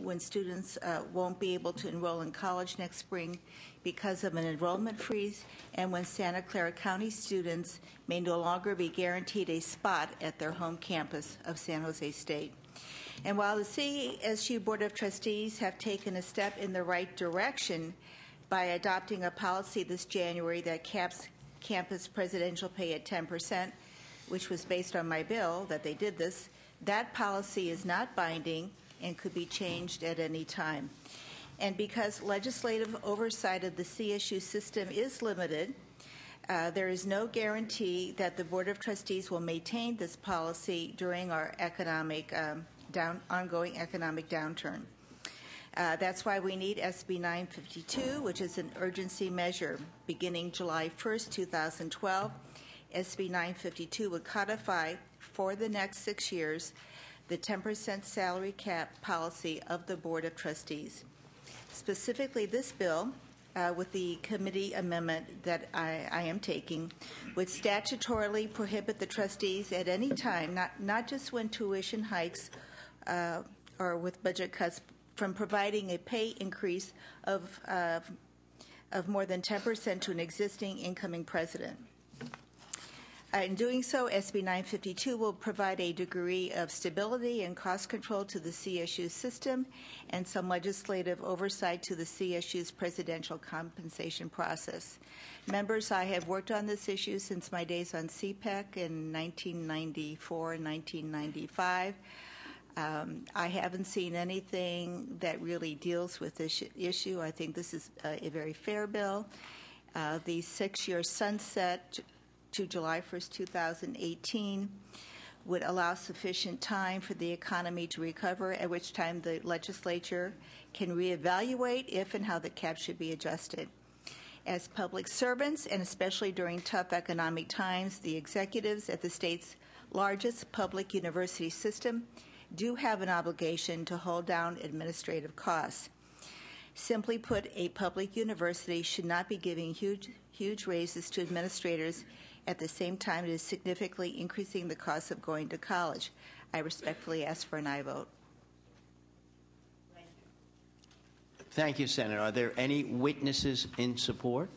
when students won't be able to enroll in college next spring because of an enrollment freeze, and when Santa Clara County students may no longer be guaranteed a spot at their home campus of San Jose State. And while the CSU Board of Trustees have taken a step in the right direction by adopting a policy this January that caps campus presidential pay at 10%, which was based on my bill that they did this, that policy is not binding and could be changed at any time. And because legislative oversight of the CSU system is limited, there is no guarantee that the Board of Trustees will maintain this policy during our ongoing economic downturn. That's why we need SB 952, which is an urgency measure. Beginning July 1st, 2012, SB 952 would codify for the next 6 years the 10% salary cap policy of the Board of Trustees. Specifically, this bill, with the committee amendment that I am taking, would statutorily prohibit the trustees at any time, not just when tuition hikes or with budget cuts, from providing a pay increase of more than 10% to an existing incoming president. In doing so, SB 952 will provide a degree of stability and cost control to the CSU system and some legislative oversight to the CSU's presidential compensation process. Members, I have worked on this issue since my days on CPEC in 1994 and 1995. I haven't seen anything that really deals with this issue. I think this is a very fair bill. The 6-year sunset to July 1st, 2018 would allow sufficient time for the economy to recover, at which time the legislature can reevaluate if and how the cap should be adjusted. As public servants, and especially during tough economic times, the executives at the state's largest public university system do have an obligation to hold down administrative costs. Simply put, a public university should not be giving huge raises to administrators at the same time it is significantly increasing the cost of going to college. I respectfully ask for an aye vote. Thank you, Senator. Are there any witnesses in support?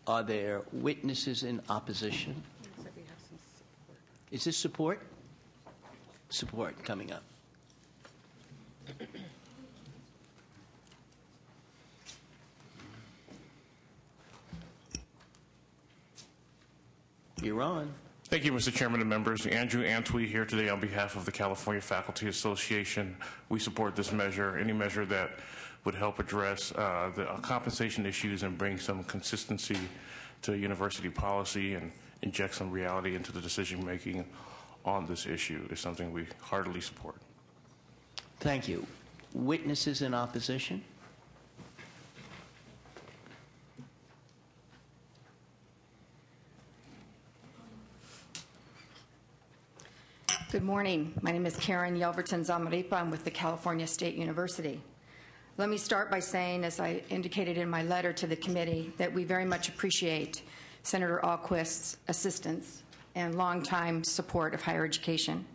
Are there witnesses in opposition? Is this support? Support coming up. You're on. Thank you, Mr. Chairman and members. Andrew Antwi here today on behalf of the California Faculty Association. We support this measure, any measure that would help address the compensation issues and bring some consistency to university policy and inject some reality into the decision making on this issue is something we heartily support. Thank you. Witnesses in opposition? Good morning. My name is Karen Yelverton Zamaripa. I'm with the California State University. Let me start by saying, as I indicated in my letter to the committee, that we very much appreciate Senator Alquist's assistance and longtime support of higher education.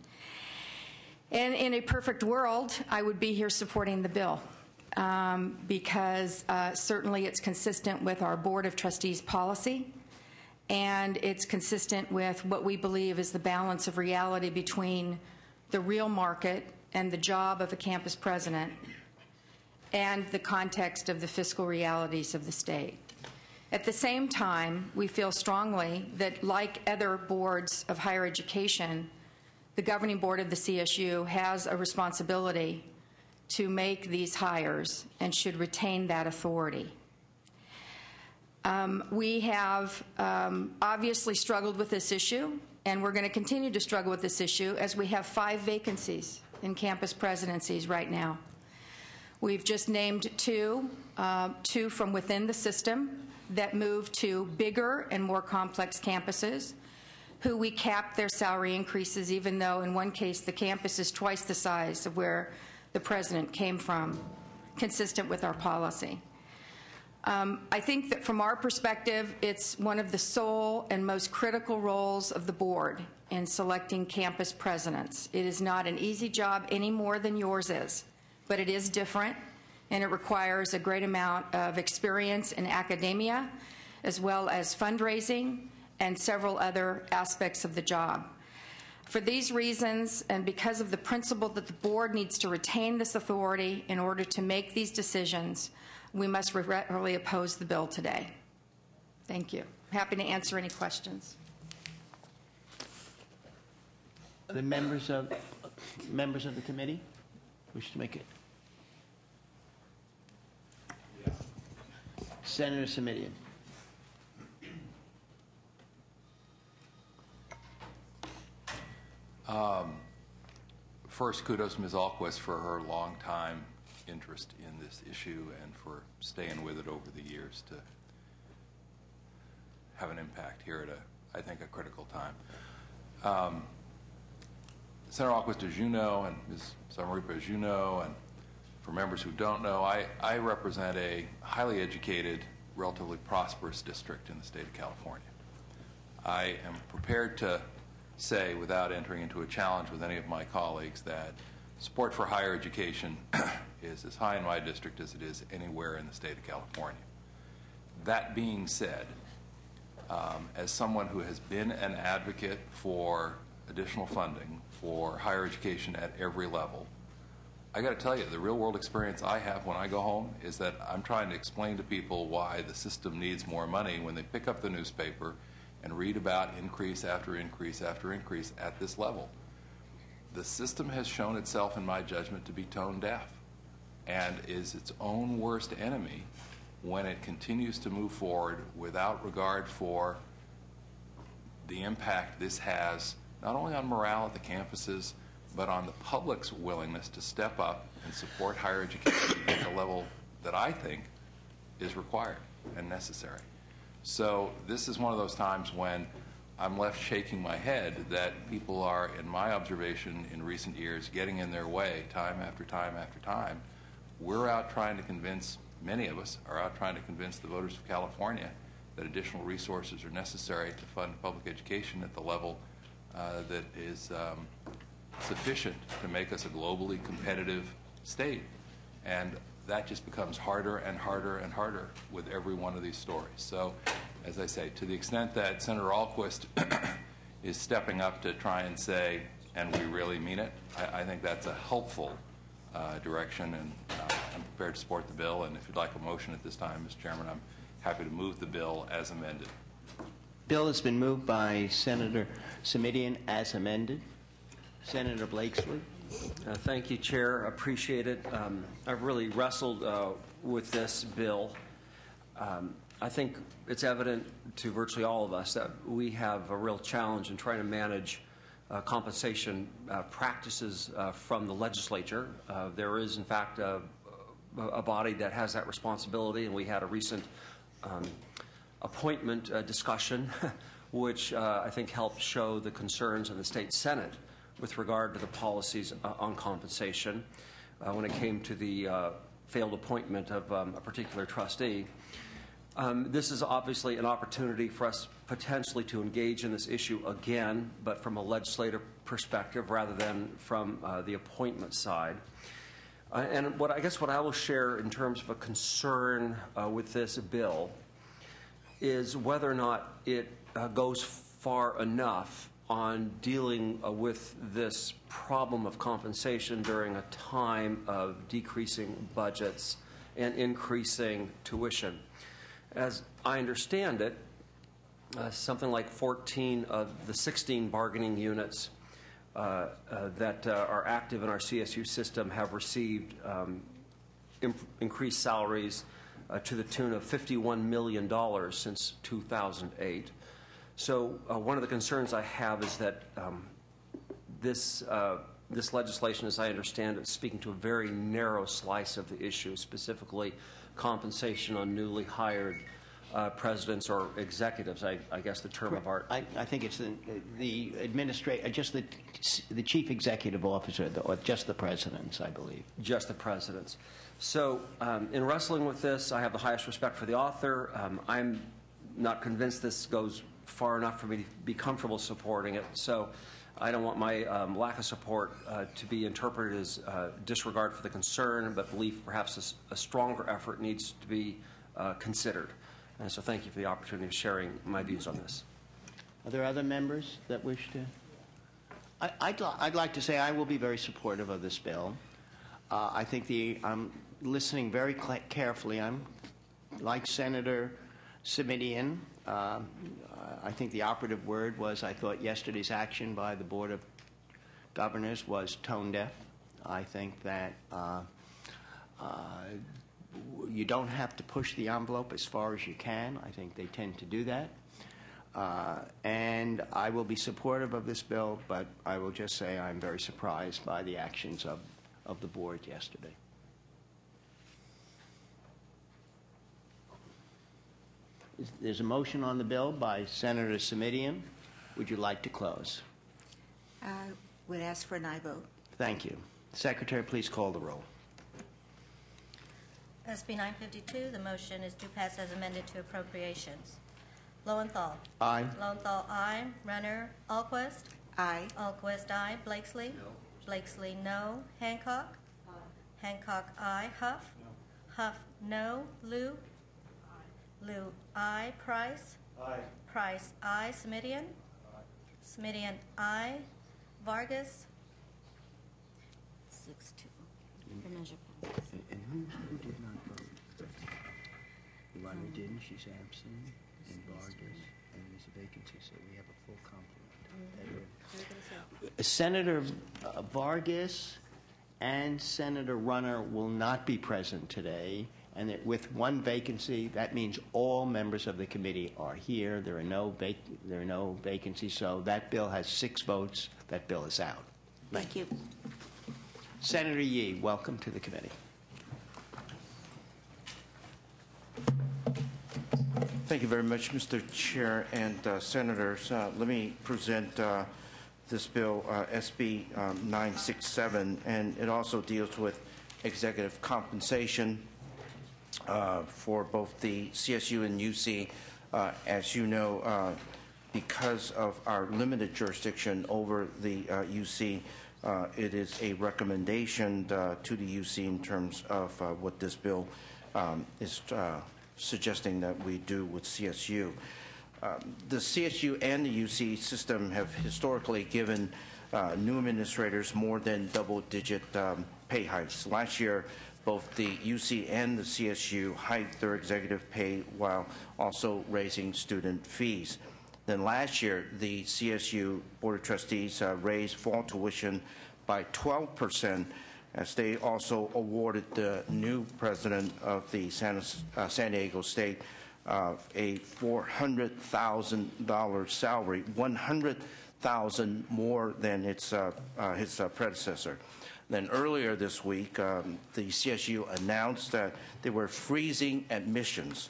And in a perfect world, I would be here supporting the bill because certainly it's consistent with our Board of Trustees policy, and it's consistent with what we believe is the balance of reality between the real market and the job of a campus president and the context of the fiscal realities of the state. At the same time, we feel strongly that, like other boards of higher education, the governing board of the CSU has a responsibility to make these hires and should retain that authority. We have obviously struggled with this issue, and we're going to continue to struggle with this issue as we have 5 vacancies in campus presidencies right now. We've just named two from within the system that moved to bigger and more complex campuses, who we capped their salary increases, even though in one case the campus is twice the size of where the president came from, consistent with our policy. I think that from our perspective, it's one of the sole and most critical roles of the board in selecting campus presidents. It is not an easy job any more than yours is, but it is different, and it requires a great amount of experience in academia, as well as fundraising and several other aspects of the job. For these reasons, and because of the principle that the board needs to retain this authority in order to make these decisions, we must regretfully oppose the bill today. Thank you. Happy to answer any questions. Are the members of the committee wish to make it? Yeah. Senator Simitian. First, kudos to Ms. Ahlquist for her long-time interest in this issue and for staying with it over the years to have an impact here at I think, a critical time. Senator Ahlquist, as you know, and Ms. Zamarripa, as you know, and for members who don't know, I represent a highly educated, relatively prosperous district in the state of California. I am prepared to say, without entering into a challenge with any of my colleagues, that support for higher education is as high in my district as it is anywhere in the state of California. That being said, as someone who has been an advocate for additional funding for higher education at every level, I got to tell you, the real world experience I have when I go home is that I'm trying to explain to people why the system needs more money when they pick up the newspaper and read about increase after increase after increase at this level. The system has shown itself, in my judgment, to be tone deaf and is its own worst enemy when it continues to move forward without regard for the impact this has not only on morale at the campuses, but on the public's willingness to step up and support higher education at the level that I think is required and necessary. So this is one of those times when I'm left shaking my head that people are, in my observation in recent years, getting in their way time after time after time. We're out trying to convince, many of us are out trying to convince the voters of California that additional resources are necessary to fund public education at the level that is sufficient to make us a globally competitive state. And that just becomes harder and harder and harder with every one of these stories. So, as I say, to the extent that Senator Ahlquist is stepping up to try and say, and we really mean it, I think that's a helpful direction, and I'm prepared to support the bill. And if you'd like a motion at this time, Mr. Chairman, I'm happy to move the bill as amended. Bill has been moved by Senator Simitian as amended. Senator Blakesley. Thank you, Chair. Appreciate it. I've really wrestled with this bill. I think it's evident to virtually all of us that we have a real challenge in trying to manage compensation practices from the legislature. There is, in fact, a body that has that responsibility, and we had a recent appointment discussion, which I think helped show the concerns in the state Senate with regard to the policies on compensation when it came to the failed appointment of a particular trustee. This is obviously an opportunity for us potentially to engage in this issue again, but from a legislative perspective rather than from the appointment side. And what I will share in terms of a concern with this bill is whether or not it goes far enough on dealing with this problem of compensation during a time of decreasing budgets and increasing tuition. As I understand it, something like 14 of the 16 bargaining units that are active in our CSU system have received increased salaries to the tune of $51 million since 2008. So one of the concerns I have is that this legislation, as I understand it, is speaking to a very narrow slice of the issue, specifically compensation on newly hired presidents or executives, I guess the term of art. I think it's the administrator, just the chief executive officer, or just the presidents, I believe. Just the presidents. So in wrestling with this, I have the highest respect for the author. I'm not convinced this goes far enough for me to be comfortable supporting it. So I don't want my lack of support to be interpreted as disregard for the concern, but believe perhaps a stronger effort needs to be considered. And so thank you for the opportunity of sharing my views on this. Are there other members that wish to? I'd like to say I will be very supportive of this bill. I think I'm listening very carefully. I'm like Senator Simitian. I think the operative word was, I thought yesterday's action by the Board of Governors was tone deaf. I think that you don't have to push the envelope as far as you can. I think they tend to do that. And I will be supportive of this bill, but I will just say I'm very surprised by the actions of the board yesterday. There's a motion on the bill by Senator Simitian. Would you like to close? I would ask for an aye vote. Thank you. Secretary, please call the roll. SB 952, the motion is to pass as amended to appropriations. Lowenthal. Aye. Lowenthal, aye. Renner. Alquist. Aye. Alquist, aye. Blakesley. No. Blakesley, no. Hancock. Aye. Hancock, aye. Huff. No. Huff, no. Liu. Aye. Liu, aye. Price. Aye. Price, aye. Simitian. Aye. Simitian, aye. Vargas. 6-2. The measure passes. And who did not vote? Rodney didn't. She's absent. And Vargas. And there's a vacancy, so we have a full complement. Senator Vargas and Senator Runner will not be present today. And with one vacancy, that means all members of the committee are here. There are no vacancies, so that bill has 6 votes. That bill is out. Thank you. Senator Yee, welcome to the committee. Thank you very much, Mr. Chair and Senators. Let me present this bill, SB 967, and it also deals with executive compensation for both the CSU and UC. As you know, because of our limited jurisdiction over the UC, it is a recommendation to the UC in terms of what this bill is suggesting that we do with CSU. The CSU and the UC system have historically given new administrators more than double-digit pay hikes. Last year, both the UC and the CSU hiked their executive pay while also raising student fees. Then last year, the CSU Board of Trustees raised fall tuition by 12%, as they also awarded the new president of the San Diego State a $400,000 salary, $100,000 more than his predecessor. Then earlier this week, the CSU announced that they were freezing admissions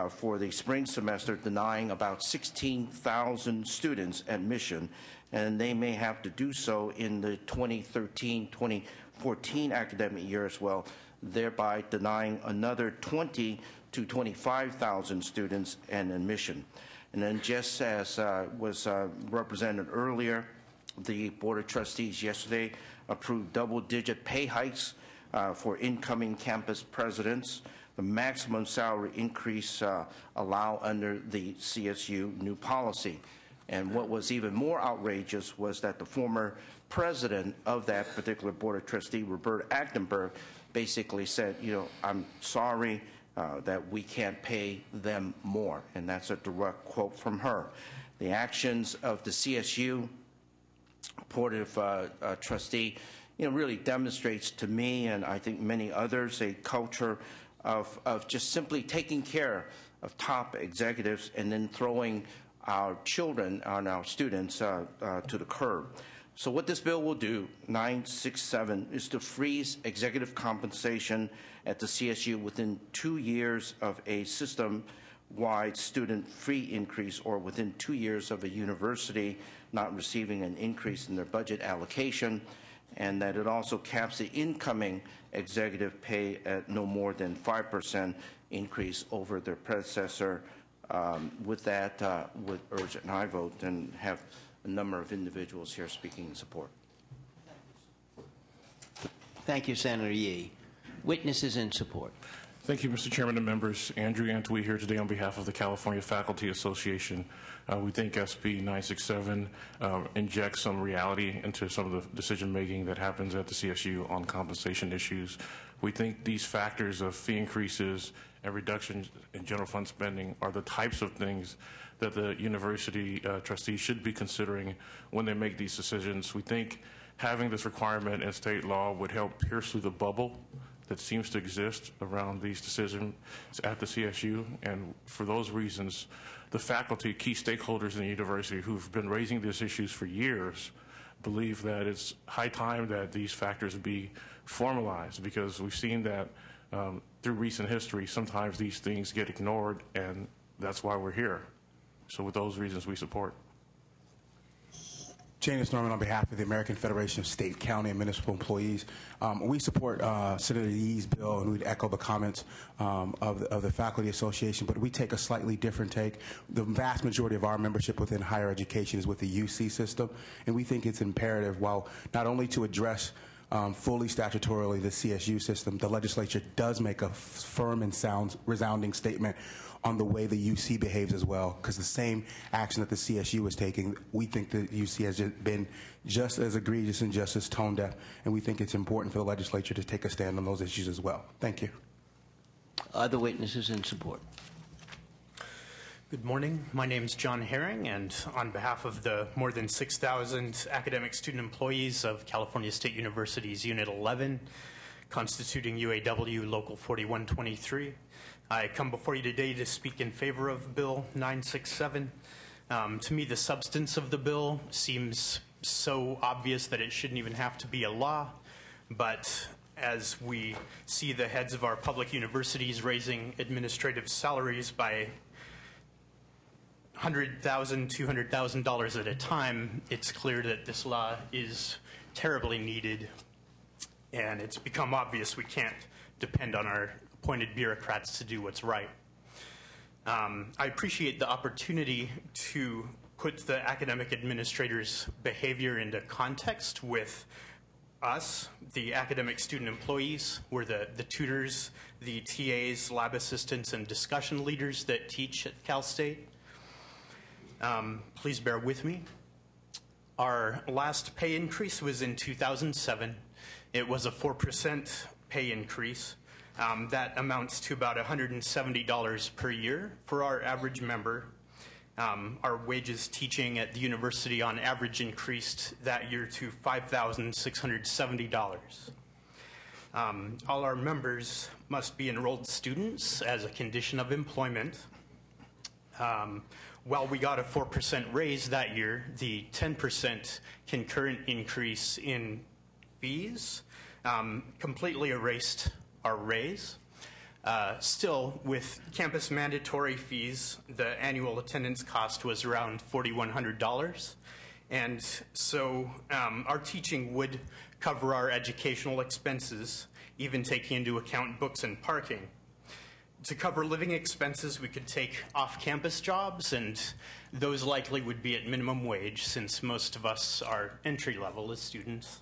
for the spring semester, denying about 16,000 students admission, and they may have to do so in the 2013-2014 academic year as well, thereby denying another 20 to 25,000 students an admission. And then, just as was represented earlier, the Board of Trustees yesterday approved double-digit pay hikes for incoming campus presidents. The maximum salary increase allowed under the CSU new policy. And what was even more outrageous was that the former president of that particular Board of Trustees, Roberta Achtenberg, basically said, I'm sorry that we can't pay them more. And that's a direct quote from her. The actions of the CSU Board of Trustee, really demonstrates to me, and I think many others, a culture of just simply taking care of top executives and then throwing our children and our students to the curb. So what this bill will do, 967, is to freeze executive compensation at the CSU within 2 years of a system wide student fee increase or within 2 years of a university not receiving an increase in their budget allocation, and that it also caps the incoming executive pay at no more than 5% increase over their predecessor. With that, would urge an aye vote and have a number of individuals here speaking in support. Thank you, Senator Yee. Witnesses in support. Thank you, Mr. Chairman and members. Andrew Antwi here today on behalf of the California Faculty Association. We think SB 967 injects some reality into some of the decision-making that happens at the CSU on compensation issues. We think these factors of fee increases and reductions in general fund spending are the types of things that the university trustees should be considering when they make these decisions. We think having this requirement in state law would help pierce through the bubble that seems to exist around these decisions at the CSU, and for those reasons, the faculty, key stakeholders in the university who've been raising these issues for years believe that it's high time that these factors be formalized, because we've seen that through recent history, sometimes these things get ignored, and that's why we're here. So with those reasons, we support. Janus Norman on behalf of the American Federation of State, County, and Municipal Employees. We support Senator Yee's bill, and we'd echo the comments of the Faculty Association, but we take a slightly different take. The vast majority of our membership within higher education is with the UC system, and we think it's imperative, while not only to address fully statutorily the CSU system, the legislature does make a firm and sound, resounding statement on the way the UC behaves as well, because the same action that the CSU is taking, we think the UC has been just as egregious and just as tone deaf, and we think it's important for the legislature to take a stand on those issues as well. Thank you. Other witnesses in support. Good morning. My name is John Herring, and on behalf of the more than 6,000 academic student employees of California State University's Unit 11, constituting UAW Local 4123, I come before you today to speak in favor of Bill 967. To me, the substance of the bill seems so obvious that it shouldn't even have to be a law, but as we see the heads of our public universities raising administrative salaries by $100,000, $200,000 at a time, it's clear that this law is terribly needed, and it's become obvious we can't depend on our appointed bureaucrats to do what's right. I appreciate the opportunity to put the academic administrators' behavior into context with us, the academic student employees. We're the tutors, the TAs, lab assistants, and discussion leaders that teach at Cal State. Please bear with me. Our last pay increase was in 2007. It was a 4% pay increase. That amounts to about $170 per year for our average member. Our wages teaching at the university on average increased that year to $5,670. All our members must be enrolled students as a condition of employment. While we got a 4% raise that year, the 10% concurrent increase in fees completely erased our raise. Still, with campus mandatory fees, the annual attendance cost was around $4,100. And so our teaching would cover our educational expenses, even taking into account books and parking. To cover living expenses, we could take off-campus jobs, and those likely would be at minimum wage, since most of us are entry-level as students.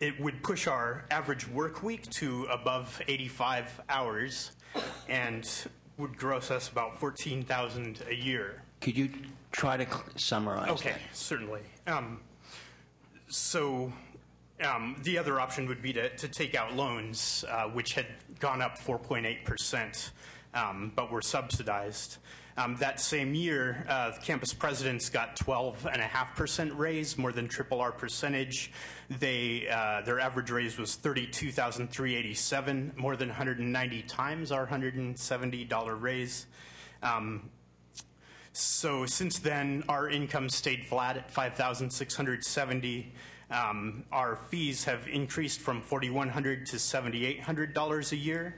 It would push our average work week to above 85 hours and would gross us about $14,000 a year. Could you try to summarize Okay, that? certainly. The other option would be to take out loans, which had gone up 4.8%, but were subsidized. That same year, the campus presidents got 12.5% raise, more than triple our percentage. Their average raise was $32,387, more than 190 times our $170 raise. So since then, our income stayed flat at $5,670. Our fees have increased from $4,100 to $7,800 a year.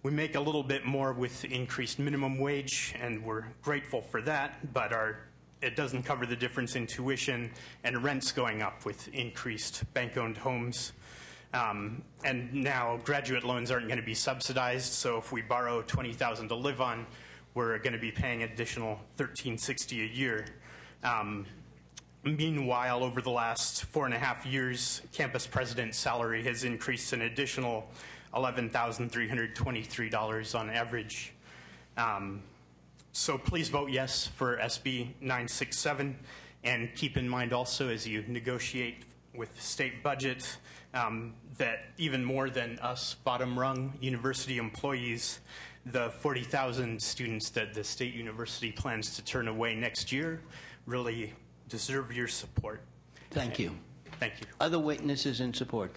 We make a little bit more with increased minimum wage, and we're grateful for that, but it doesn't cover the difference in tuition and rents going up with increased bank-owned homes. And now graduate loans aren't going to be subsidized, so if we borrow $20,000 to live on, we're going to be paying additional $1,360 a year. Meanwhile, over the last 4.5 years, campus president's salary has increased an additional $11,323 on average. So please vote yes for SB 967, and keep in mind also as you negotiate with the state budget that even more than us bottom rung university employees, the 40,000 students that the state university plans to turn away next year really deserve your support. Thank you. Thank you. Other witnesses in support?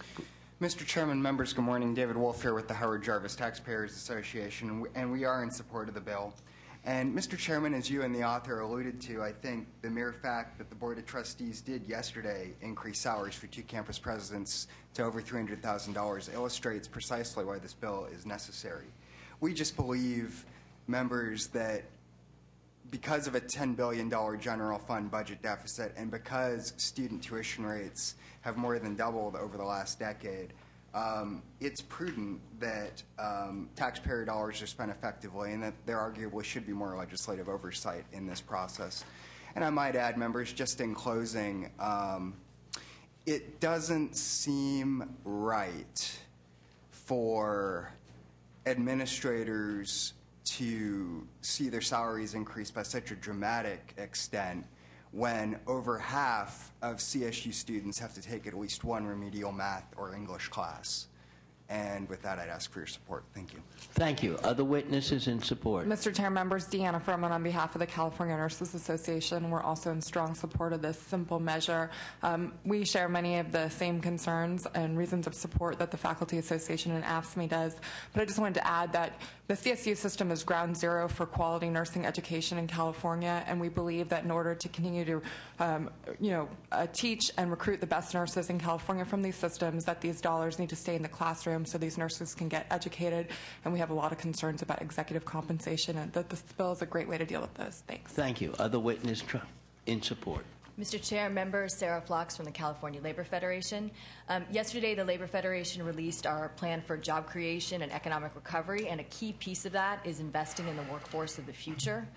Mr. Chairman, members, good morning. David Wolf here with the Howard Jarvis Taxpayers Association, and we are in support of the bill. And Mr. Chairman, as you and the author alluded to, I think the mere fact that the Board of Trustees did yesterday increase salaries for 2 campus presidents to over $300,000 illustrates precisely why this bill is necessary. We just believe, members, that because of a $10 billion general fund budget deficit and because student tuition rates have more than doubled over the last decade, it's prudent that taxpayer dollars are spent effectively and that there arguably should be more legislative oversight in this process. And I might add, members, just in closing, it doesn't seem right for administrators to see their salaries increase by such a dramatic extent when over half of CSU students have to take at least one remedial math or English class. And with that, I'd ask for your support. Thank you. Thank you. Other witnesses in support? Mr. Chair, members, Deanna Furman on behalf of the California Nurses Association. We're also in strong support of this simple measure. We share many of the same concerns and reasons of support that the Faculty Association and AFSCME does. But I just wanted to add that the CSU system is ground zero for quality nursing education in California, and we believe that in order to continue to teach and recruit the best nurses in California from these systems, that these dollars need to stay in the classroom so these nurses can get educated. And we have a lot of concerns about executive compensation, and that this bill is a great way to deal with those. Thanks. Thank you. Other witness in support? Mr. Chair, members, Sarah Flox from the California Labor Federation. Yesterday, the Labor Federation released our plan for job creation and economic recovery, and a key piece of that is investing in the workforce of the future.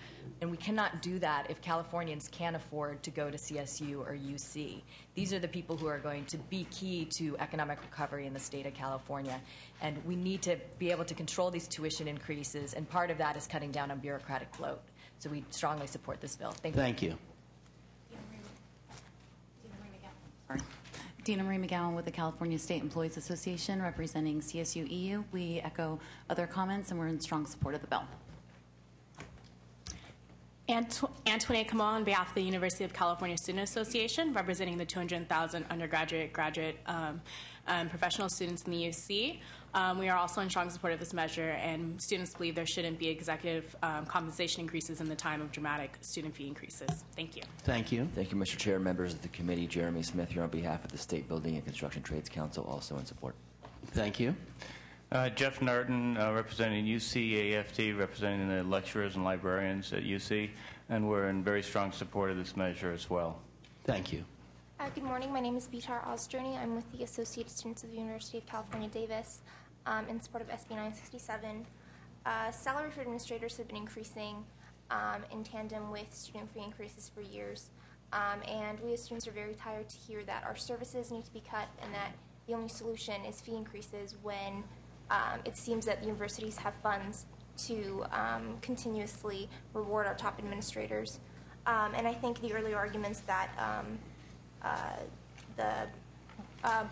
And we cannot do that if Californians can't afford to go to CSU or UC. These are the people who are going to be key to economic recovery in the state of California. And we need to be able to control these tuition increases, and part of that is cutting down on bureaucratic bloat. So we strongly support this bill. Thank you. Thank you. Dina Marie McGowan with the California State Employees Association representing CSU EU. We echo other comments and we're in strong support of the bill. Antoinette Kamal on behalf of the University of California Student Association representing the 200,000 undergraduate, graduate, professional students in the UC. We are also in strong support of this measure, and students believe there shouldn't be executive compensation increases in the time of dramatic student fee increases. Thank you. Thank you. Thank you, Mr. Chair, members of the committee. Jeremy Smith here on behalf of the State Building and Construction Trades Council, also in support. Thank you. Jeff Narton, representing UC AFT, representing the lecturers and librarians at UC, and we're in very strong support of this measure as well. Thank you. Good morning. My name is Bitar Ozjourney. I'm with the Associated Students of the University of California, Davis, in support of SB 967. Salary for administrators have been increasing in tandem with student fee increases for years, and we as students are very tired to hear that our services need to be cut and that the only solution is fee increases when it seems that the universities have funds to continuously reward our top administrators. And I think the earlier arguments that the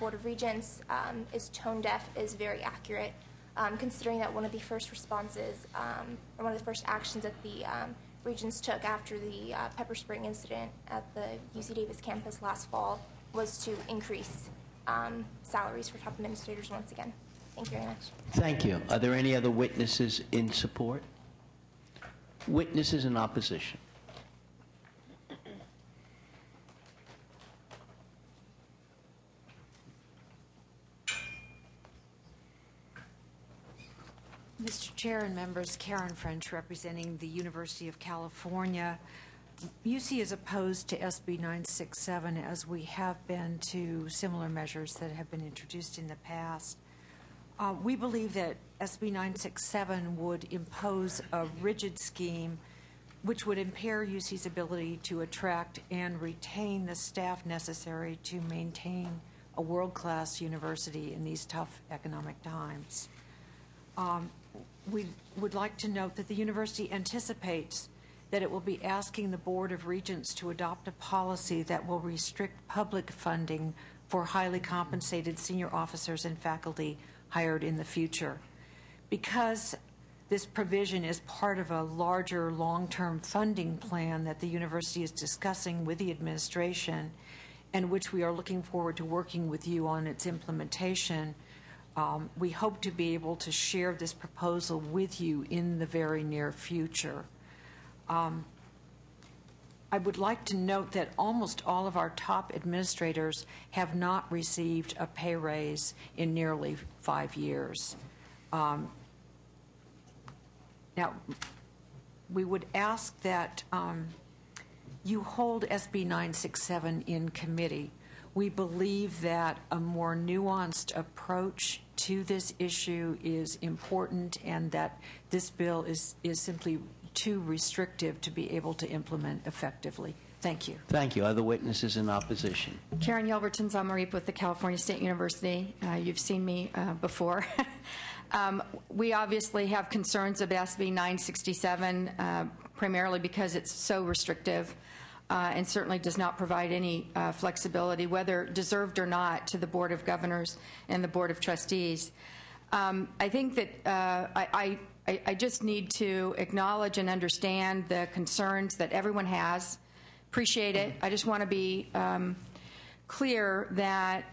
Board of Regents is tone deaf is very accurate, considering that one of the first responses, or one of the first actions that the Regents took after the Pepper Spring incident at the UC Davis campus last fall was to increase salaries for top administrators once again. Thank you very much. Thank you. Are there any other witnesses in support? Witnesses in opposition? Mr. Chair and members, Karen French representing the University of California. UC is opposed to SB 967 as we have been to similar measures that have been introduced in the past. We believe that SB 967 would impose a rigid scheme which would impair UC's ability to attract and retain the staff necessary to maintain a world-class university in these tough economic times. We would like to note that the university anticipates that it will be asking the Board of Regents to adopt a policy that will restrict public funding for highly compensated senior officers and faculty hired in the future. Because this provision is part of a larger long-term funding plan that the university is discussing with the administration and which we are looking forward to working with you on its implementation, we hope to be able to share this proposal with you in the very near future. I would like to note that almost all of our top administrators have not received a pay raise in nearly 5 years. Now, we would ask that you hold SB 967 in committee. We believe that a more nuanced approach to this issue is important and that this bill is simply too restrictive to be able to implement effectively. Thank you. Thank you. Other witnesses in opposition? Karen Yelverton Zamarip with the California State University. You've seen me before. We obviously have concerns about SB 967, primarily because it's so restrictive and certainly does not provide any flexibility, whether deserved or not, to the Board of Governors and the Board of Trustees. I think that I just need to acknowledge and understand the concerns that everyone has. Appreciate it. I just want to be clear that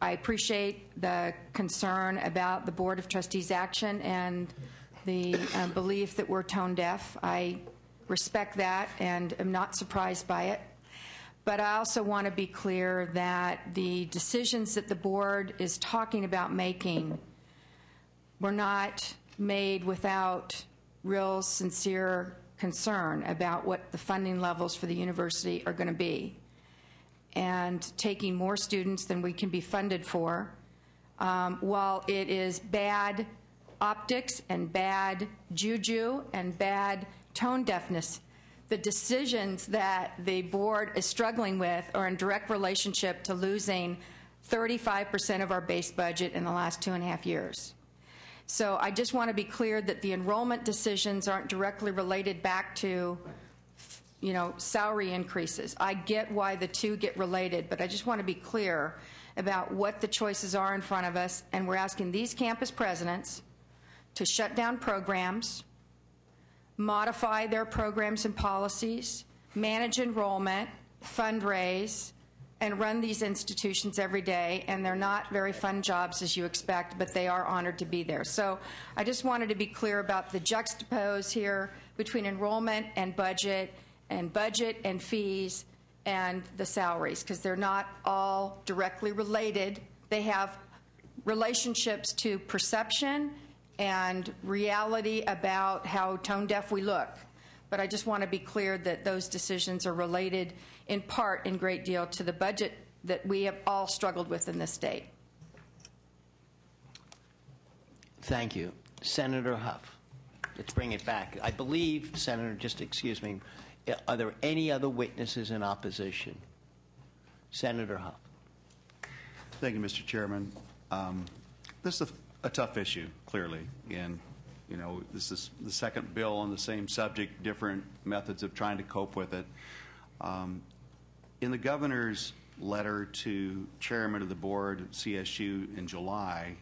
I appreciate the concern about the Board of Trustees' action and the belief that we're tone deaf. I respect that and am not surprised by it. But I also want to be clear that the decisions that the board is talking about making were not made without real sincere concern about what the funding levels for the university are going to be. And taking more students than we can be funded for, while it is bad optics and bad juju and bad tone deafness, the decisions that the board is struggling with are in direct relationship to losing 35% of our base budget in the last 2.5 years. So I just want to be clear that the enrollment decisions aren't directly related back to, salary increases. I get why the two get related, but I just want to be clear about what the choices are in front of us, and we're asking these campus presidents to shut down programs, modify their programs and policies, manage enrollment, fundraise, and run these institutions every day. And they're not very fun jobs, as you expect, but they are honored to be there. So I just wanted to be clear about the juxtapose here between enrollment and budget and fees and the salaries, because they're not all directly related. They have relationships to perception and reality about how tone deaf we look. But I just want to be clear that those decisions are related in part, in great deal, to the budget that we have all struggled with in this state. Thank you. Senator Huff. Let's bring it back. I believe, Senator, just excuse me, are there any other witnesses in opposition? Senator Huff. Thank you, Mr. Chairman. This is a tough issue, clearly, and this is the second bill on the same subject, different methods of trying to cope with it. In the governor's letter to chairman of the board at CSU in July,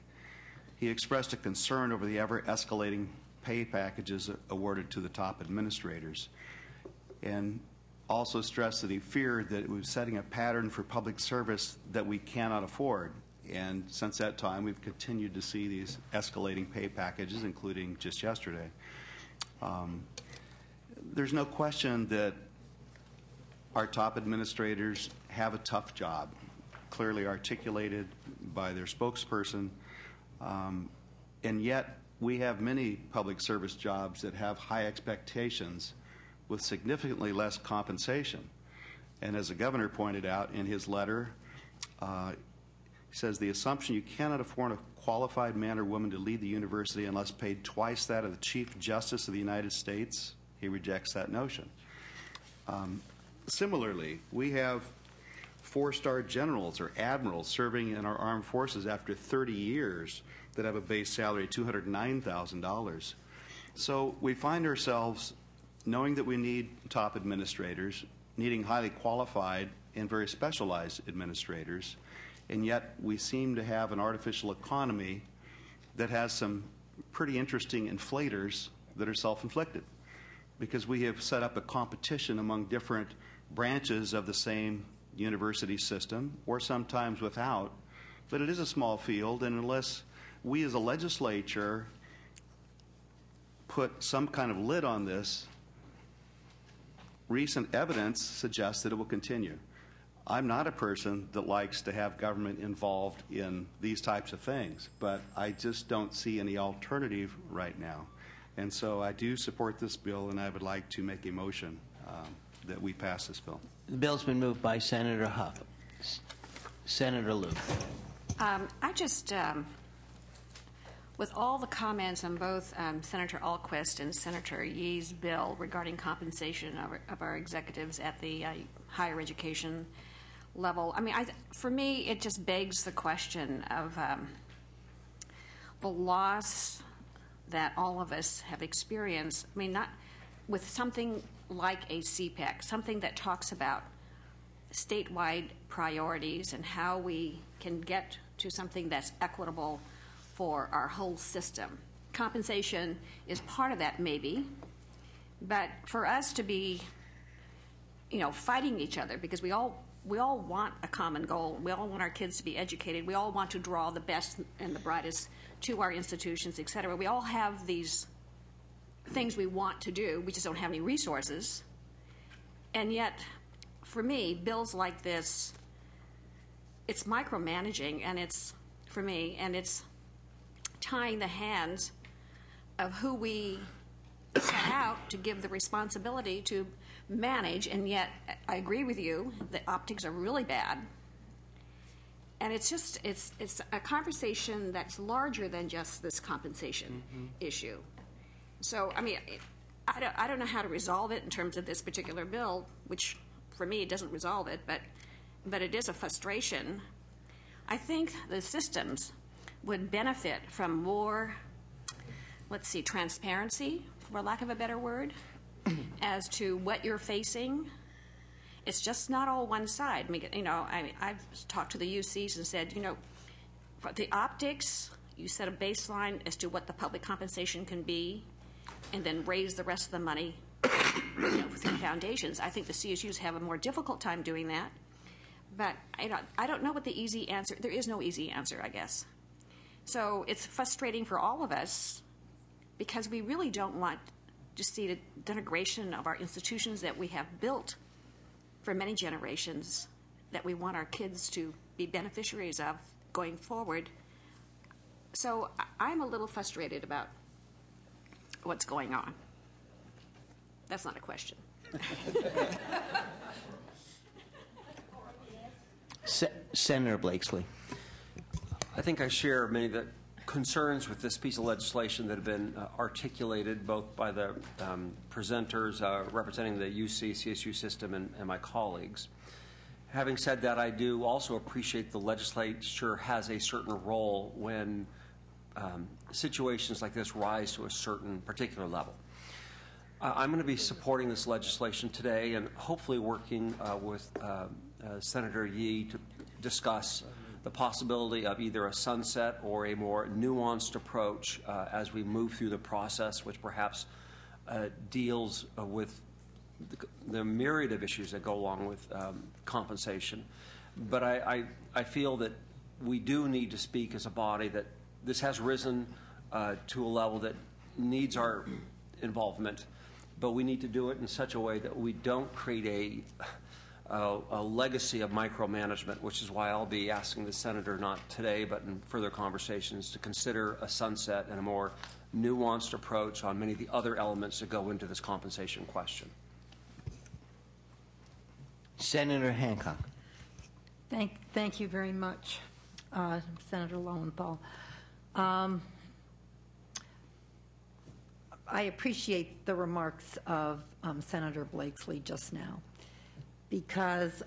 he expressed a concern over the ever-escalating pay packages awarded to the top administrators, and also stressed that he feared that it was setting a pattern for public service that we cannot afford. And since that time, we've continued to see these escalating pay packages, including just yesterday. There's no question that our top administrators have a tough job, clearly articulated by their spokesperson. And yet, we have many public service jobs that have high expectations with significantly less compensation. And as the governor pointed out in his letter, he says the assumption you cannot afford a qualified man or woman to lead the university unless paid twice that of the Chief Justice of the United States, he rejects that notion. Similarly, we have four-star generals or admirals serving in our armed forces after 30 years that have a base salary of $209,000. So we find ourselves knowing that we need top administrators, needing highly qualified and very specialized administrators, and yet we seem to have an artificial economy that has some pretty interesting inflators that are self-inflicted, because we have set up a competition among different branches of the same university system, or sometimes without, but it is a small field, and unless we as a legislature put some kind of lid on this, recent evidence suggests that it will continue. I'm not a person that likes to have government involved in these types of things, but I just don't see any alternative right now. And so I do support this bill, and I would like to make a motion that we pass this bill. The bill's been moved by Senator Huff. Senator Liu. I just, with all the comments on both Senator Alquist and Senator Yee's bill regarding compensation of our executives at the higher education level, I mean, for me, it just begs the question of the loss that all of us have experienced. I mean, not with something like a CPEC, something that talks about statewide priorities and how we can get to something that's equitable for our whole system. Compensation is part of that, maybe, but for us to be, fighting each other, because we all want a common goal. We all want our kids to be educated. We all want to draw the best and the brightest to our institutions, et cetera. We all have these things we want to do. We just don't have any resources. And yet, for me, bills like this, it's micromanaging, and it's, for me, and it's tying the hands of who we set out to give the responsibility to manage, and yet I agree with you, the optics are really bad. And it's just, it's a conversation that's larger than just this compensation issue. So, I mean, I don't know how to resolve it in terms of this particular bill, which for me, it doesn't resolve it, but it is a frustration. I think the systems would benefit from more, transparency, for lack of a better word, as to what you're facing. It's just not all one side. I've talked to the UCs and said, for the optics, you set a baseline as to what the public compensation can be, and then raise the rest of the money through foundations. I think the CSUs have a more difficult time doing that. But I don't know what the easy answer. There is no easy answer, I guess. So it's frustrating for all of us because we really don't want to see the denigration of our institutions that we have built for many generations, that we want our kids to be beneficiaries of going forward. So I'm a little frustrated about what's going on. That's not a question. Senator Blakesley. I think I share many of the concerns with this piece of legislation that have been articulated both by the presenters representing the UC, CSU system and my colleagues. Having said that, I do also appreciate the legislature has a certain role when situations like this rise to a certain particular level. I'm going to be supporting this legislation today and hopefully working with Senator Yee to discuss the possibility of either a sunset or a more nuanced approach as we move through the process, which perhaps deals with the myriad of issues that go along with compensation. But I feel that we do need to speak as a body that this has risen to a level that needs our involvement, but we need to do it in such a way that we don't create a legacy of micromanagement, which is why I'll be asking the senator, not today, but in further conversations, to consider a sunset and a more nuanced approach on many of the other elements that go into this compensation question. Senator Hancock. Thank you very much, Senator Lowenthal. I appreciate the remarks of Senator Blakesley just now, because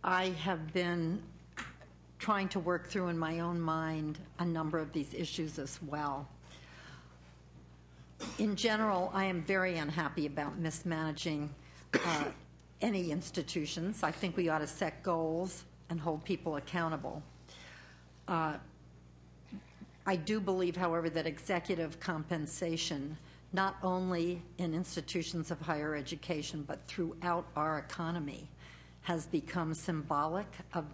I have been trying to work through in my own mind a number of these issues as well. In general, I am very unhappy about mismanaging any institutions. I think we ought to set goals and hold people accountable. I do believe, however, that executive compensation, not only in institutions of higher education, but throughout our economy, has become symbolic of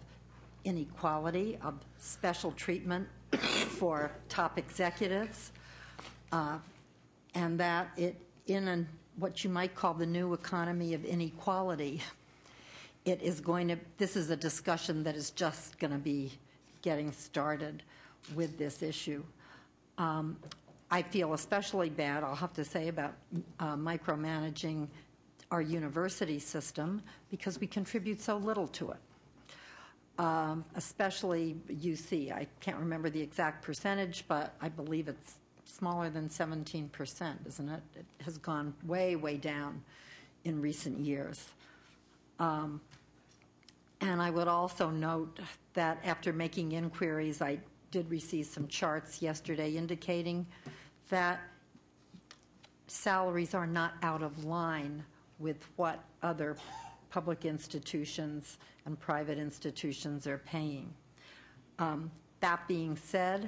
inequality, of special treatment for top executives, and that what you might call the new economy of inequality, this is a discussion that is just going to be getting started with this issue. I feel especially bad, I'll have to say, about micromanaging our university system because we contribute so little to it, especially UC. I can't remember the exact percentage, but I believe it's smaller than 17%, isn't it? It has gone way, way down in recent years. And I would also note that after making inquiries, I did receive some charts yesterday indicating that salaries are not out of line with what other public institutions and private institutions are paying. That being said,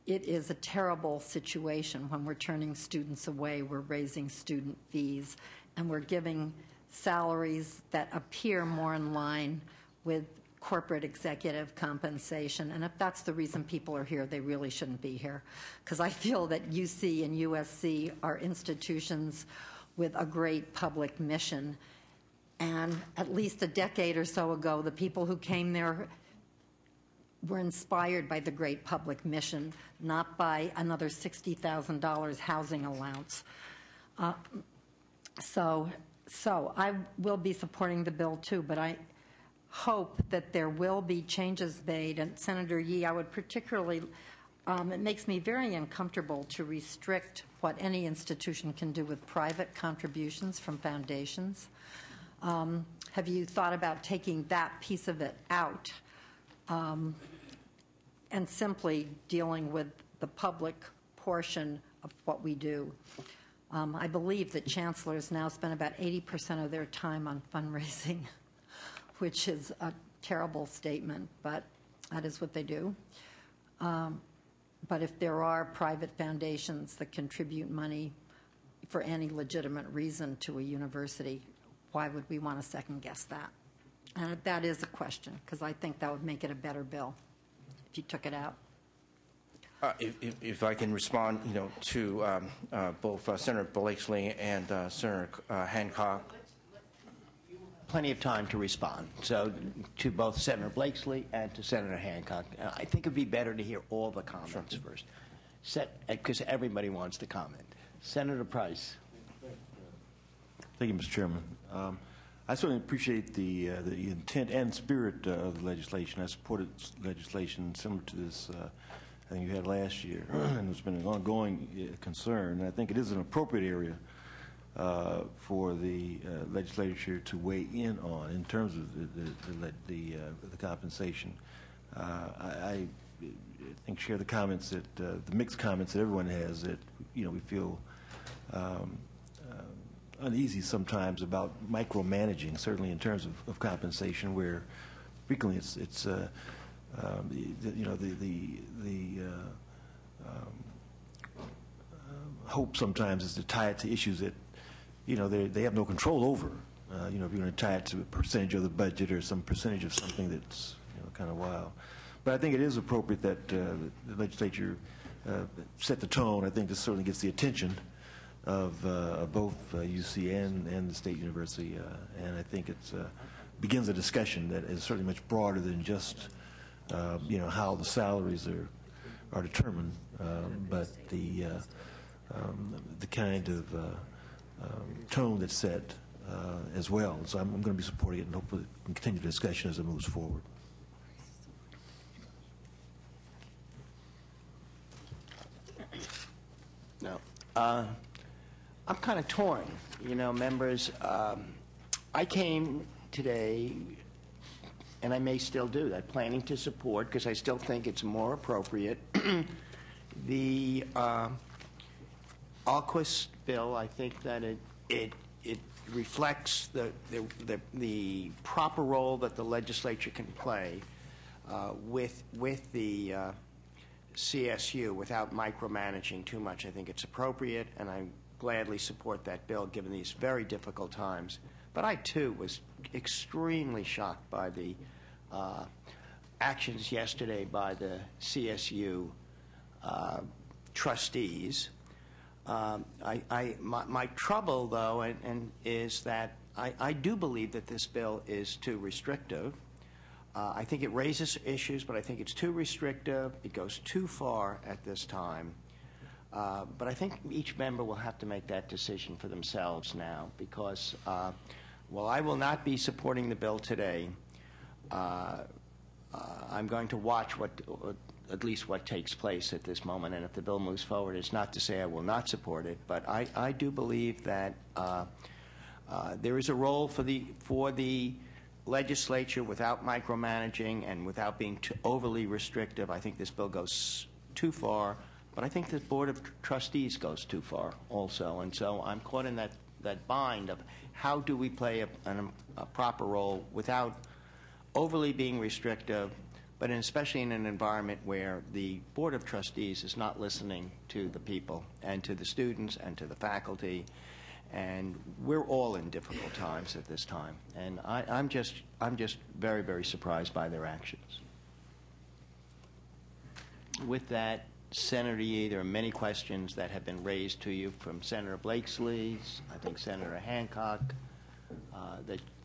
it is a terrible situation when we're turning students away, we're raising student fees, and we're giving salaries that appear more in line with corporate executive compensation. And if that's the reason people are here, they really shouldn't be here. Because I feel that UC and USC are institutions with a great public mission. And at least a decade or so ago, the people who came there were inspired by the great public mission, not by another $60,000 housing allowance. So I will be supporting the bill too, but I hope that there will be changes made. And Senator Yee, I would particularly, it makes me very uncomfortable to restrict what any institution can do with private contributions from foundations. Have you thought about taking that piece of it out and simply dealing with the public portion of what we do? I believe that chancellors now spend about 80% of their time on fundraising, which is a terrible statement, but that is what they do. But if there are private foundations that contribute money for any legitimate reason to a university, why would we want to second-guess that? And that is a question, because I think that would make it a better bill if you took it out. If I can respond, to both Senator Blakesley and Senator Hancock. Plenty of time to respond. So to both Senator Blakesley and to Senator Hancock, I think it would be better to hear all the comments first, because everybody wants to comment. Senator Price. Thank you, Mr. Chairman. I certainly appreciate the intent and spirit of the legislation. I supported legislation similar to this I think you had last year, and it's been an ongoing concern. And I think it is an appropriate area for the legislature to weigh in on in terms of the compensation. I think share the comments that the mixed comments that everyone has that we feel uneasy sometimes about micromanaging, certainly in terms of compensation, where frequently it's hope sometimes is to tie it to issues that they have no control over. If you're going to tie it to a percentage of the budget or some percentage of something that's kind of wild. But I think it is appropriate that the legislature set the tone. I think this certainly gets the attention both UC and the State University, and I think it begins a discussion that is certainly much broader than just how the salaries are determined, but the kind of tone that's set as well. So I'm going to be supporting it and hopefully continue the discussion as it moves forward. No. I'm kind of torn, members. I came today, and I may still do that, planning to support, because I still think it's more appropriate, the Alquist bill. I think that it reflects the proper role that the legislature can play with the CSU without micromanaging too much. I think it's appropriate, and I gladly support that bill given these very difficult times. But I, too, was extremely shocked by the actions yesterday by the CSU trustees. My trouble, though, is that I do believe that this bill is too restrictive. I think it raises issues, but I think it's too restrictive. It goes too far at this time. But I think each member will have to make that decision for themselves now, because while I will not be supporting the bill today, I'm going to watch at least what takes place at this moment. And if the bill moves forward, it's not to say I will not support it, but I do believe that there is a role for the legislature without micromanaging and without being overly restrictive. I think this bill goes too far, but I think the Board of Trustees goes too far also. And so I'm caught in that bind of how do we play a proper role without overly being restrictive, but especially in an environment where the Board of Trustees is not listening to the people and to the students and to the faculty. And we're all in difficult times at this time, and I'm just very, very surprised by their actions. With that, Senator Yee, there are many questions that have been raised to you from Senator Blakesley, I think Senator Hancock,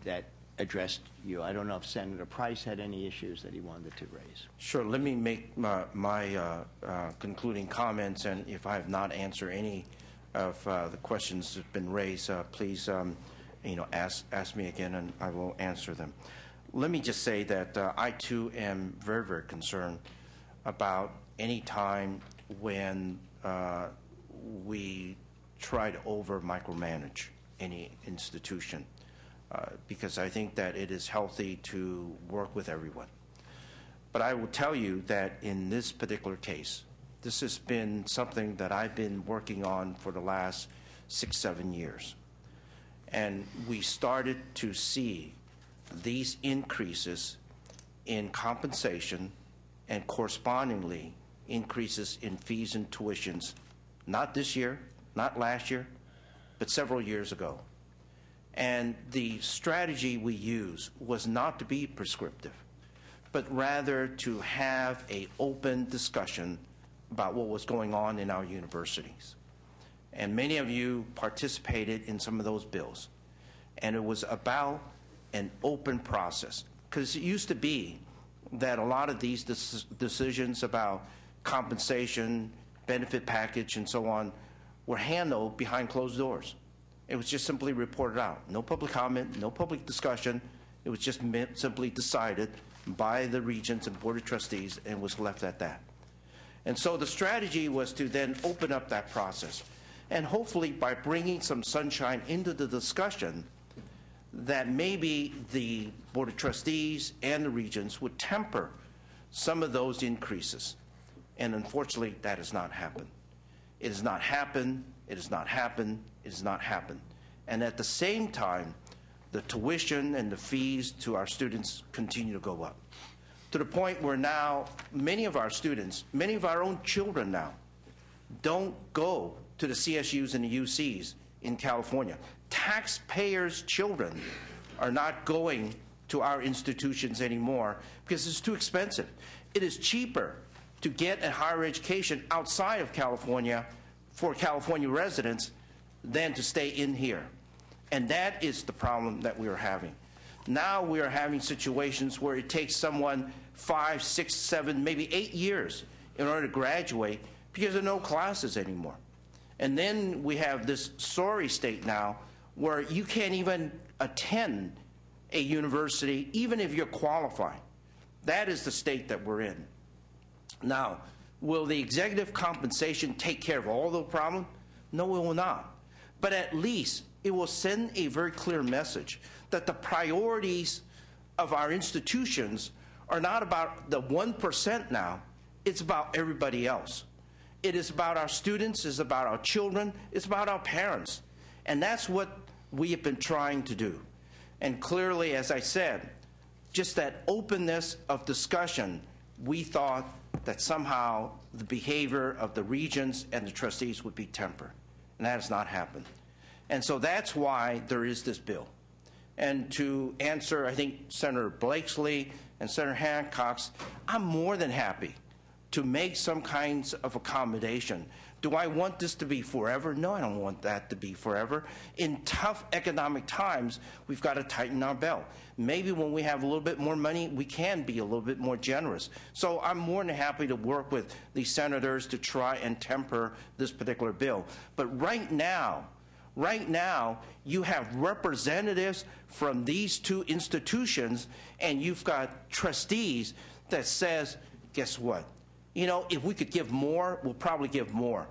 that addressed you. I don't know if Senator Price had any issues that he wanted to raise. Sure. Let me make my concluding comments, and if I have not answered any of the questions that have been raised, please ask me again and I will answer them. Let me just say that I too am very, very concerned about any time when we try to over micromanage any institution, because I think that it is healthy to work with everyone. But I will tell you that in this particular case, this has been something that I've been working on for the last 6-7 years. And we started to see these increases in compensation and correspondingly increases in fees and tuitions, not this year, not last year, but several years ago. And the strategy we used was not to be prescriptive, but rather to have an open discussion about what was going on in our universities. And many of you participated in some of those bills. And it was about an open process. Because it used to be that a lot of these decisions about compensation, benefit package, and so on were handled behind closed doors. It was just simply reported out. No public comment, no public discussion. It was just simply decided by the regents and Board of Trustees and was left at that. And so the strategy was to then open up that process. And hopefully by bringing some sunshine into the discussion, that maybe the Board of Trustees and the regents would temper some of those increases. And unfortunately, that has not happened. It has not happened, it has not happened, it has not happened. And at the same time, the tuition and the fees to our students continue to go up, to the point where now many of our students, many of our own children now, don't go to the CSUs and the UCs in California. Taxpayers' children are not going to our institutions anymore because it's too expensive. It is cheaper to get a higher education outside of California for California residents than to stay in here. And that is the problem that we are having. Now we are having situations where it takes someone 5, 6, 7, maybe 8 years in order to graduate because there are no classes anymore. And then we have this sorry state now where you can't even attend a university even if you're qualified. That is the state that we're in. Now, will the executive compensation take care of all the problems? No, it will not. But at least it will send a very clear message that the priorities of our institutions are not about the 1% now. It's about everybody else. It is about our students, it's about our children, it's about our parents. And that's what we have been trying to do. And clearly, as I said, just that openness of discussion, we thought that somehow the behavior of the regents and the trustees would be tempered. And that has not happened. And so that's why there is this bill. And to answer, I think, Senator Blakesley and Senator Hancock's, I'm more than happy to make some kinds of accommodation. Do I want this to be forever? No, I don't want that to be forever. In tough economic times, we've got to tighten our belt. Maybe when we have a little bit more money, we can be a little bit more generous. So I'm more than happy to work with the senators to try and temper this particular bill. But right now, you have representatives from these two institutions, and you've got trustees that says, guess what? You know, if we could give more, we'll probably give more.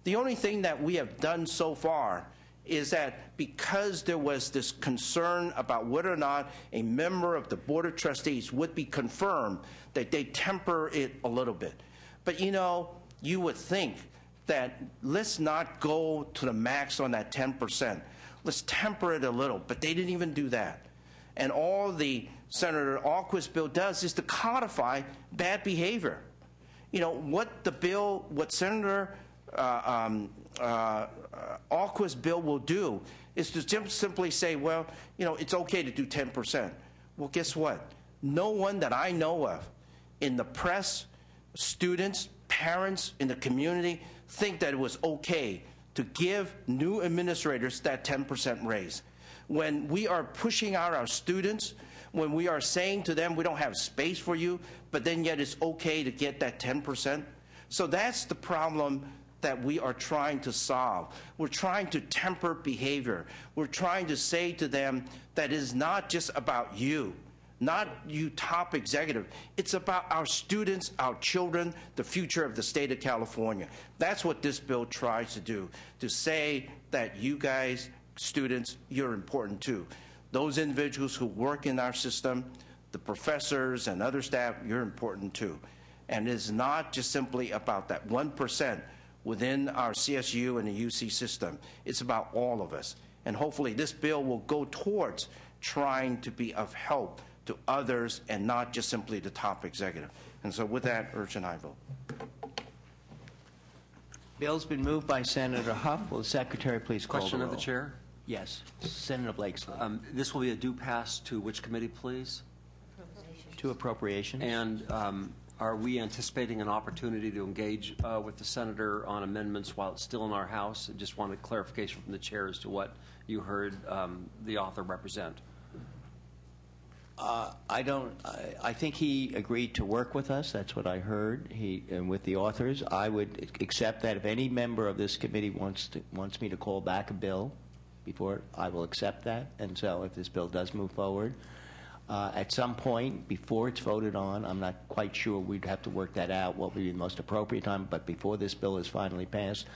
The only thing that we have done so far is that because there was this concern about whether or not a member of the Board of Trustees would be confirmed, that they temper it a little bit. But, you know, you would think that let's not go to the max on that 10%. Let's temper it a little, but they didn't even do that. And all the Senator Alquist bill does is to codify bad behavior. You know, what Senator Alquist's bill will do is to simply say, well, you know, it's okay to do 10%. Well, guess what? No one that I know of in the press, students, parents, in the community think that it was okay to give new administrators that 10% raise. When we are pushing out our students, when we are saying to them we don't have space for you, but then yet it's okay to get that 10%. So that's the problem that we are trying to solve. We're trying to temper behavior. We're trying to say to them that it is not just about you, not you top executive. It's about our students, our children, the future of the state of California. That's what this bill tries to do, to say that you guys, students, you're important too. Those individuals who work in our system, the professors and other staff, you're important too. And it is not just simply about that 1% within our CSU and the UC system. It's about all of us. And hopefully this bill will go towards trying to be of help to others and not just simply the top executive. And so with that, urge an aye vote. Bill's been moved by Senator Huff. Will the Secretary please call the roll? Question of the Chair? Yes. Senator Blakesley. This will be a due pass to which committee, please? To Appropriations. And are we anticipating an opportunity to engage with the Senator on amendments while it's still in our House? I just wanted clarification from the Chair as to what you heard the author represent. I think he agreed to work with us. That's what I heard. And with the authors, I would accept that if any member of this committee wants me to call back a bill before, I will accept that. And so if this bill does move forward, at some point before it's voted on, I'm not quite sure, we'd have to work that out, what would be the most appropriate time, but before this bill is finally passed,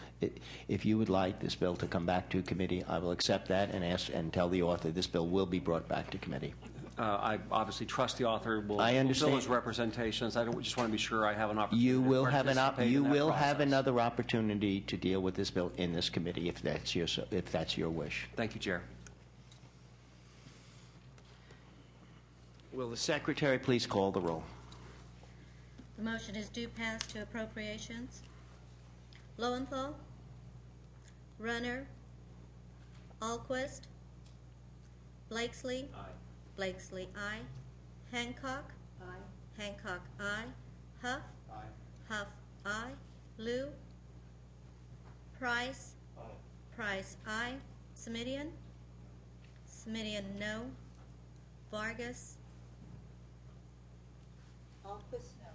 if you would like this bill to come back to committee, I will accept that and ask and tell the author this bill will be brought back to committee. I obviously trust the author will fulfill his representations. I just want to be sure I have an opportunity. You will have another opportunity to deal with this bill in this committee if that's your wish. Thank you, Chair. Will the Secretary please call the roll? The motion is due pass to Appropriations. Lowenthal, Runner, Alquist, Blakesley. Aye. Blakesley, aye. Hancock? Aye. Hancock, aye. Huff? Aye. Huff, aye. Liu? Price? Aye. Price, aye. Semidion? Semidion, no. Vargas? Alquist, no.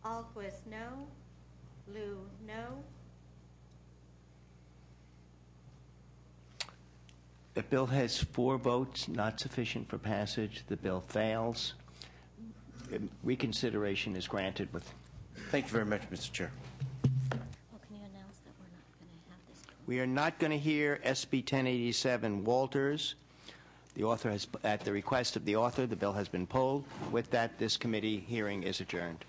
Alquist, no. Lou, no. The bill has 4 votes, not sufficient for passage. The bill fails. Reconsideration is granted with. Thank you very much, Mr. Chair. Oh, can you announce that we're not going to have this? We are not going to hear SB 1087 Walters. The author has, at the request of the author, the bill has been pulled. With that, this committee hearing is adjourned.